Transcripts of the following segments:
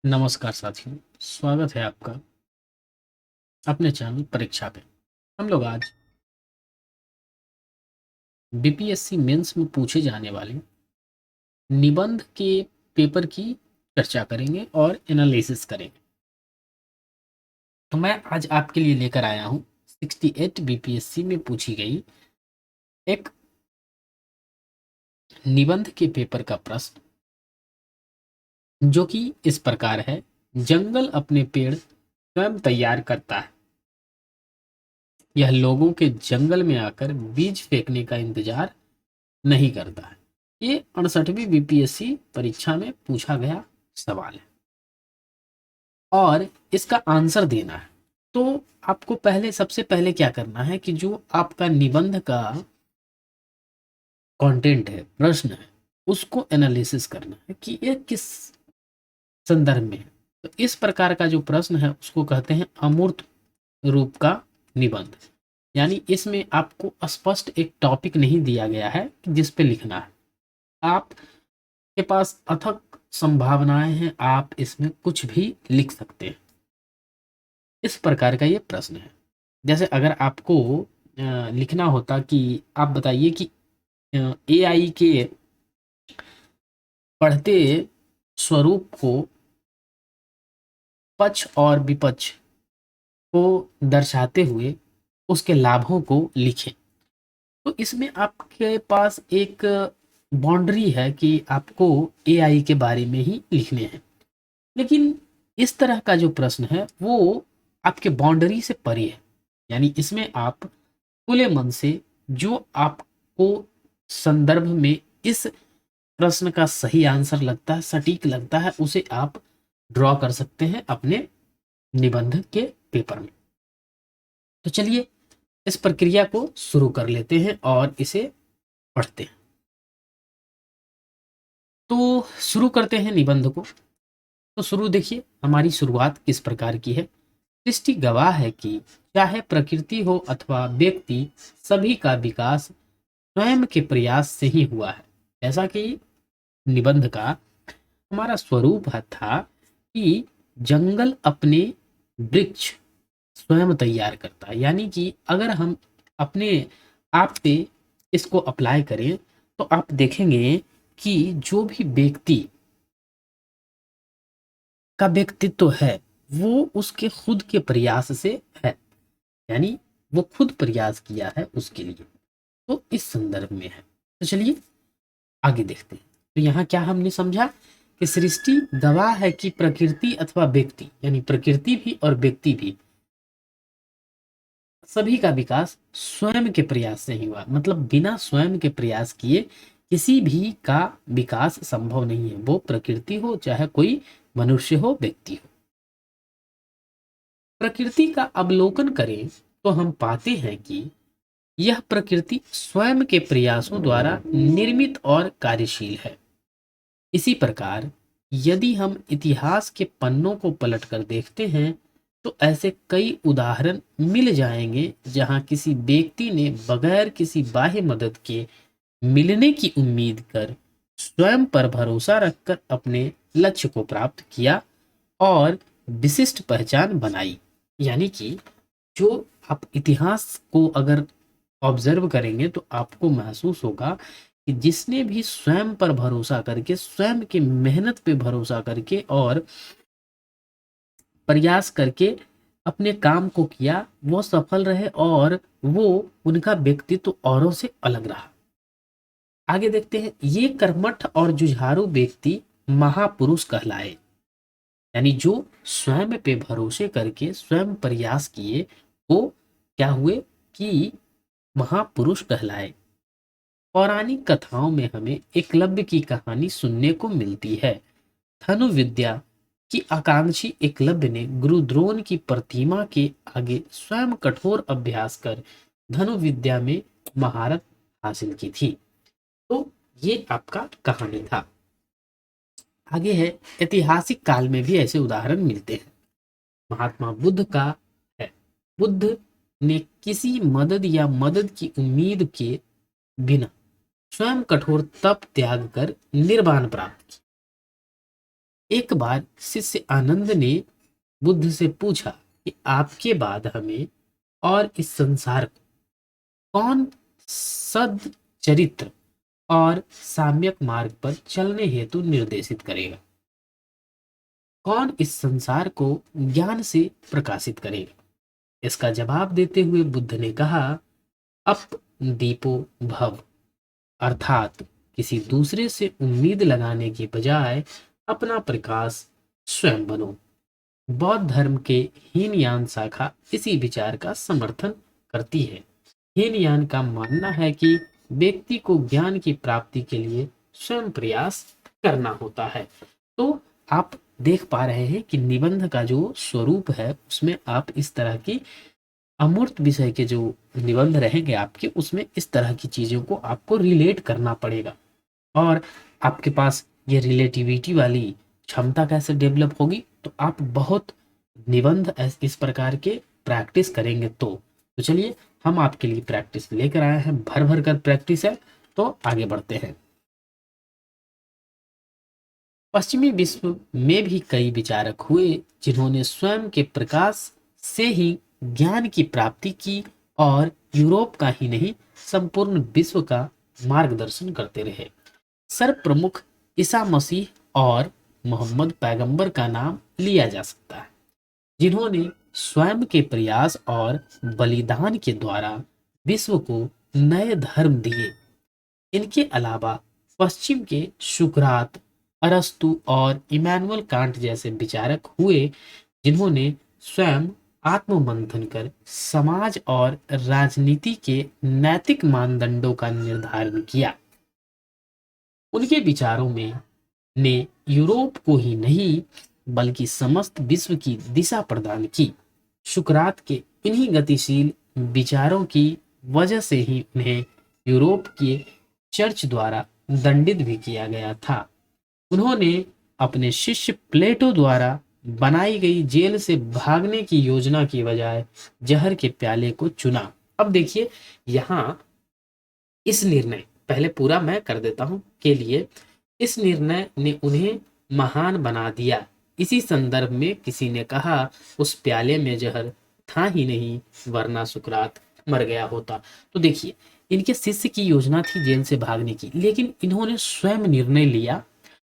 नमस्कार साथियों, स्वागत है आपका अपने चैनल परीक्षा पे। हम लोग आज बीपीएससी मेंस में पूछे जाने वाले निबंध के पेपर की चर्चा करेंगे और एनालिसिस करेंगे। तो मैं आज आपके लिए लेकर आया हूँ 68 बीपीएससी में पूछी गई एक निबंध के पेपर का प्रश्न, जो कि इस प्रकार है। जंगल अपने पेड़ स्वयं तैयार करता है। यह लोगों के जंगल में आकर बीज फेंकने का इंतजार नहीं करता है। ये 68वीं बीपीएससी परीक्षा में पूछा गया सवाल है और इसका आंसर देना है। तो आपको सबसे पहले क्या करना है कि जो आपका निबंध का कंटेंट है, प्रश्न है, उसको एनालिसिस करना है कि ये किस संदर्भ में है। तो इस प्रकार का जो प्रश्न है उसको कहते हैं अमूर्त रूप का निबंध। यानी इसमें आपको स्पष्ट एक टॉपिक नहीं दिया गया है कि जिस पे लिखना है। आपके पास अथक संभावनाएं हैं, आप इसमें कुछ भी लिख सकते हैं। इस प्रकार का ये प्रश्न है। जैसे अगर आपको लिखना होता कि आप बताइए कि एआई के बढ़ते स्वरूप को, पक्ष और विपक्ष को दर्शाते हुए उसके लाभों को लिखें। तो इसमें आपके पास एक बाउंड्री है कि आपको एआई के बारे में ही लिखने हैं। लेकिन इस तरह का जो प्रश्न है वो आपके बाउंड्री से परे है। यानी इसमें आप खुले मन से जो आपको संदर्भ में इस प्रश्न का सही आंसर लगता है, सटीक लगता है, उसे आप ड्रॉ कर सकते हैं अपने निबंध के पेपर में। तो चलिए इस प्रक्रिया को शुरू कर लेते हैं और इसे पढ़ते हैं। तो शुरू करते हैं निबंध को। तो शुरू देखिए, हमारी शुरुआत किस प्रकार की है। सृष्टि गवाह है कि चाहे प्रकृति हो अथवा व्यक्ति, सभी का विकास स्वयं के प्रयास से ही हुआ है। ऐसा कि निबंध का हमारा स्वरूप था कि जंगल अपने वृक्ष स्वयं तैयार करता है। यानी कि अगर हम अपने आप पे इसको अप्लाई करें तो आप देखेंगे कि जो भी व्यक्ति का व्यक्तित्व है वो उसके खुद के प्रयास से है। यानी वो खुद प्रयास किया है उसके लिए। तो इस संदर्भ में है। तो चलिए आगे देखते हैं। तो यहाँ क्या हमने समझा कि सृष्टि गवाह है कि प्रकृति अथवा व्यक्ति, यानी प्रकृति भी और व्यक्ति भी, सभी का विकास स्वयं के प्रयास से ही हुआ। मतलब बिना स्वयं के प्रयास किए किसी भी का विकास संभव नहीं है। वो प्रकृति हो चाहे कोई मनुष्य हो, व्यक्ति हो। प्रकृति का अवलोकन करें तो हम पाते हैं कि यह प्रकृति स्वयं के प्रयासों द्वारा निर्मित और कार्यशील है। इसी प्रकार यदि हम इतिहास के पन्नों को पलटकर देखते हैं तो ऐसे कई उदाहरण मिल जाएंगे जहां किसी व्यक्ति ने बगैर किसी बाह्य मदद के मिलने की उम्मीद कर स्वयं पर भरोसा रखकर अपने लक्ष्य को प्राप्त किया और विशिष्ट पहचान बनाई। यानी कि जो आप इतिहास को अगर ऑब्जर्व करेंगे तो आपको महसूस होगा कि जिसने भी स्वयं पर भरोसा करके, स्वयं की मेहनत पे भरोसा करके और प्रयास करके अपने काम को किया, वो सफल रहे और वो उनका व्यक्तित्व औरों से अलग रहा। आगे देखते हैं। ये कर्मठ और जुझारू व्यक्ति महापुरुष कहलाए। यानी जो स्वयं पे भरोसे करके स्वयं प्रयास किए वो क्या हुए कि महापुरुष कहलाए। पौराणिक कथाओं में हमें एकलव्य की कहानी सुनने को मिलती है। धनुर्विद्या की आकांक्षी एकलव्य ने गुरु द्रोण की प्रतिमा के आगे स्वयं कठोर अभ्यास कर धनुर्विद्या में महारत हासिल की थी। तो ये आपका कहानी था। आगे है, ऐतिहासिक काल में भी ऐसे उदाहरण मिलते हैं। महात्मा बुद्ध का है। बुद्ध ने किसी मदद या मदद की उम्मीद के बिना स्वयं कठोर तप त्याग कर निर्वाण प्राप्त किया। एक बार शिष्य आनंद ने बुद्ध से पूछा कि आपके बाद हमें और इस संसार को कौन सद चरित्र और साम्यक मार्ग पर चलने हेतु निर्देशित करेगा, कौन इस संसार को ज्ञान से प्रकाशित करेगा। इसका जवाब देते हुए बुद्ध ने कहा, अप दीपो भव, अर्थात किसी दूसरे से उम्मीद लगाने की बजाय अपना प्रकाश स्वयं बनो। बौद्ध धर्म के हीनयान शाखा इसी विचार का समर्थन करती है। हीनयान का मानना है कि व्यक्ति को ज्ञान की प्राप्ति के लिए स्वयं प्रयास करना होता है। तो आप देख पा रहे हैं कि निबंध का जो स्वरूप है उसमें आप इस तरह की अमूर्त विषय के जो निबंध रहेंगे आपके, उसमें इस तरह की चीजों को आपको रिलेट करना पड़ेगा। और आपके पास ये रिलेटिविटी वाली क्षमता कैसे डेवलप होगी, तो आप बहुत निबंध इस प्रकार के प्रैक्टिस करेंगे। तो चलिए हम आपके लिए प्रैक्टिस लेकर आए हैं, भर भर कर प्रैक्टिस है। तो आगे बढ़ते हैं। पश्चिमी विश्व में भी कई विचारक हुए जिन्होंने स्वयं के प्रकाश से ही ज्ञान की प्राप्ति की और यूरोप का ही नहीं संपूर्ण विश्व का मार्गदर्शन करते रहे। सर्वप्रमुख ईसा मसीह और मोहम्मद पैगंबर का नाम लिया जा सकता है, जिन्होंने स्वयं के प्रयास और बलिदान के द्वारा विश्व को नए धर्म दिए। इनके अलावा पश्चिम के सुकरात, अरस्तु और इमैनुअल कांट जैसे विचारक हुए जिन्होंने स्वयं आत्ममंथन कर समाज और राजनीति के नैतिक मानदंडों का निर्धारण किया। उनके विचारों में ने यूरोप को ही नहीं बल्कि समस्त विश्व की दिशा प्रदान की। सुकरात के इन्हीं गतिशील विचारों की वजह से ही उन्हें यूरोप के चर्च द्वारा दंडित भी किया गया था। उन्होंने अपने शिष्य प्लेटो द्वारा बनाई गई जेल से भागने की योजना की बजाय जहर के प्याले को चुना। अब देखिए यहाँ इस निर्णय, पहले पूरा मैं कर देता हूं के लिए, इस निर्णय ने उन्हें महान बना दिया। इसी संदर्भ में किसी ने कहा, उस प्याले में जहर था ही नहीं, वरना सुकरात मर गया होता। तो देखिए इनके शिष्य की योजना थी जेल से भागने की, लेकिन इन्होंने स्वयं निर्णय लिया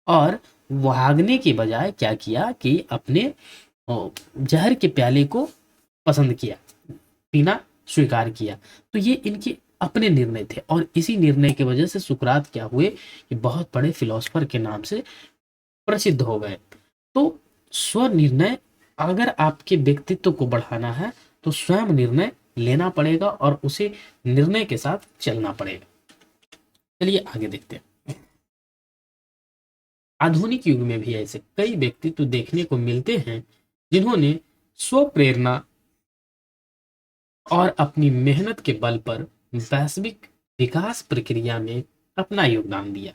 और भागने के बजाय क्या किया कि अपने जहर के प्याले को पसंद किया, पीना स्वीकार किया। तो ये इनके अपने निर्णय थे और इसी निर्णय की वजह से सुकरात क्या हुए कि बहुत बड़े फिलोसफर के नाम से प्रसिद्ध हो गए। तो स्व निर्णय, अगर आपके व्यक्तित्व को बढ़ाना है तो स्वयं निर्णय लेना पड़ेगा और उसे निर्णय के साथ चलना पड़ेगा। चलिए आगे देखते हैं। आधुनिक युग में भी ऐसे कई व्यक्तित्व देखने को मिलते हैं जिन्होंने स्व प्रेरणा और अपनी मेहनत के बल पर वैश्विक विकास प्रक्रिया में अपना योगदान दिया।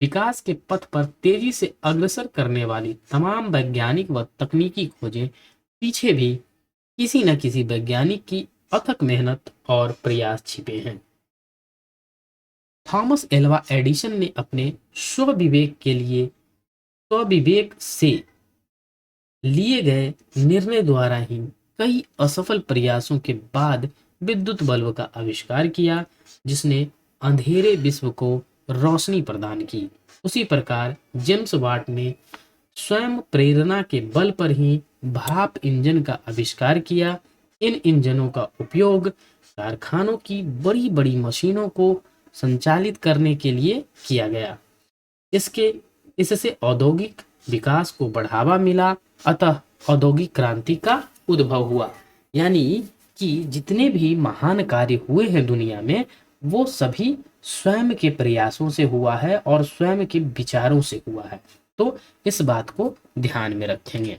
विकास के पथ पर तेजी से अग्रसर करने वाली तमाम वैज्ञानिक व तकनीकी खोजें पीछे भी किसी न किसी वैज्ञानिक की अथक मेहनत और प्रयास छिपे हैं। थॉमस एल्वा एडिसन ने अपने स्वविवेक से लिए गए निर्णय द्वारा ही कई असफल प्रयासों के बाद विद्युत बल्ब का आविष्कार किया, जिसने अंधेरे विश्व को रोशनी प्रदान की। उसी प्रकार जेम्स वाट ने स्वयं प्रेरणा के बल पर ही भाप इंजन का आविष्कार किया। इन इंजनों का उपयोग कारखानों की बड़ी बड़ी मशीनों को संचालित करने के लिए किया गया। इससे औद्योगिक विकास को बढ़ावा मिला, अतः औद्योगिक क्रांति का उद्भव हुआ। यानी कि जितने भी महान कार्य हुए हैं दुनिया में, वो सभी स्वयं के प्रयासों से हुआ है और स्वयं के विचारों से हुआ है। तो इस बात को ध्यान में रखेंगे।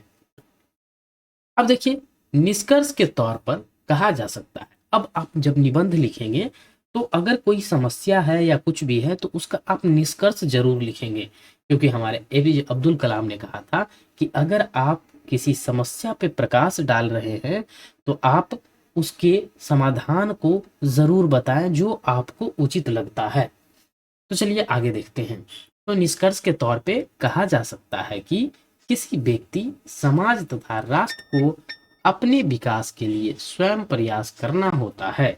अब देखिए निष्कर्ष के तौर पर कहा जा सकता है, अब आप जब निबंध लिखेंगे तो अगर कोई समस्या है या कुछ भी है तो उसका आप निष्कर्ष जरूर लिखेंगे, क्योंकि हमारे एपीजे अब्दुल कलाम ने कहा था कि अगर आप किसी समस्या पे प्रकाश डाल रहे हैं तो आप उसके समाधान को जरूर बताएं जो आपको उचित लगता है। तो चलिए आगे देखते हैं। तो निष्कर्ष के तौर पे कहा जा सकता है कि किसी व्यक्ति, समाज तथा राष्ट्र को अपने विकास के लिए स्वयं प्रयास करना होता है।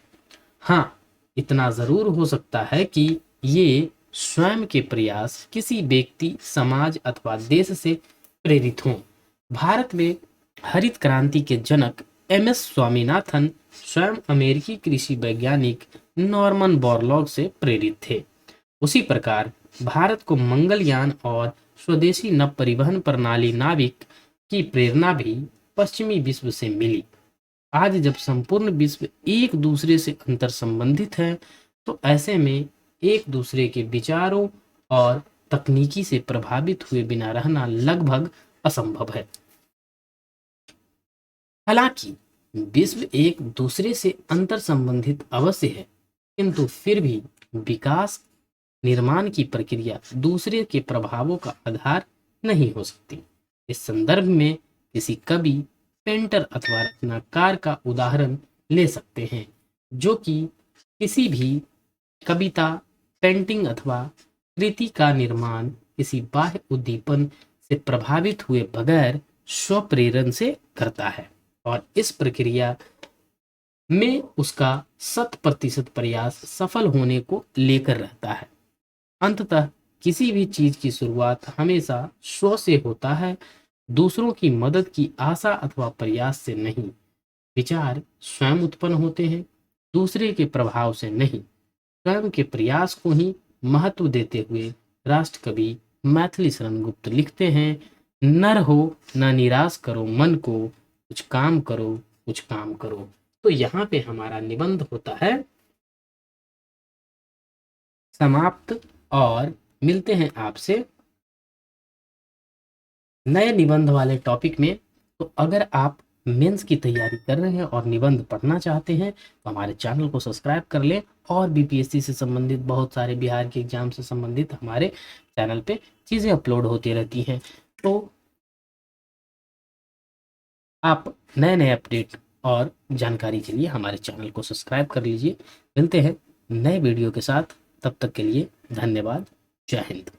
हाँ, इतना जरूर हो सकता है कि ये स्वयं के प्रयास किसी व्यक्ति, समाज अथवा देश से प्रेरित हों। भारत में हरित क्रांति के जनक एम.एस. स्वामीनाथन स्वयं अमेरिकी कृषि वैज्ञानिक नॉर्मन बोरलॉग से प्रेरित थे। उसी प्रकार भारत को मंगलयान और स्वदेशी नव परिवहन प्रणाली नाविक की प्रेरणा भी पश्चिमी विश्व से मिली। आज जब संपूर्ण विश्व एक दूसरे से अंतर संबंधित है, तो ऐसे में एक दूसरे के विचारों और तकनीकी से प्रभावित हुए बिना रहना लगभग असंभव है। हालांकि विश्व एक दूसरे से अंतर संबंधित अवश्य है, किंतु फिर भी विकास निर्माण की प्रक्रिया दूसरे के प्रभावों का आधार नहीं हो सकती। इस संदर्भ में किसी कवि, पेंटर अथवा रचनाकार का उदाहरण ले सकते हैं, जो कि किसी भी कविता, पेंटिंग अथवा कृति का निर्माण किसी बाह्य उद्दीपन से प्रभावित हुए बगैर स्वप्रेरण से करता है और इस प्रक्रिया में उसका 100% प्रयास सफल होने को लेकर रहता है। अंततः किसी भी चीज की शुरुआत हमेशा स्व से होता है, दूसरों की मदद की आशा अथवा प्रयास से नहीं। विचार स्वयं उत्पन्न होते हैं, दूसरे के प्रभाव से नहीं। स्वयं के प्रयास को ही महत्व देते हुए राष्ट्र कवि मैथिली शरण गुप्त लिखते हैं, नर हो न निराश करो मन को, कुछ काम करो, कुछ काम करो। तो यहाँ पे हमारा निबंध होता है समाप्त और मिलते हैं आपसे नए निबंध वाले टॉपिक में। तो अगर आप मेंस की तैयारी कर रहे हैं और निबंध पढ़ना चाहते हैं तो हमारे चैनल को सब्सक्राइब कर लें, और बीपीएससी से संबंधित बहुत सारे बिहार के एग्जाम से संबंधित हमारे चैनल पे चीज़ें अपलोड होती रहती हैं। तो आप नए नए अपडेट और जानकारी के लिए हमारे चैनल को सब्सक्राइब कर लीजिए। मिलते हैं नए वीडियो के साथ, तब तक के लिए धन्यवाद। जय हिंद।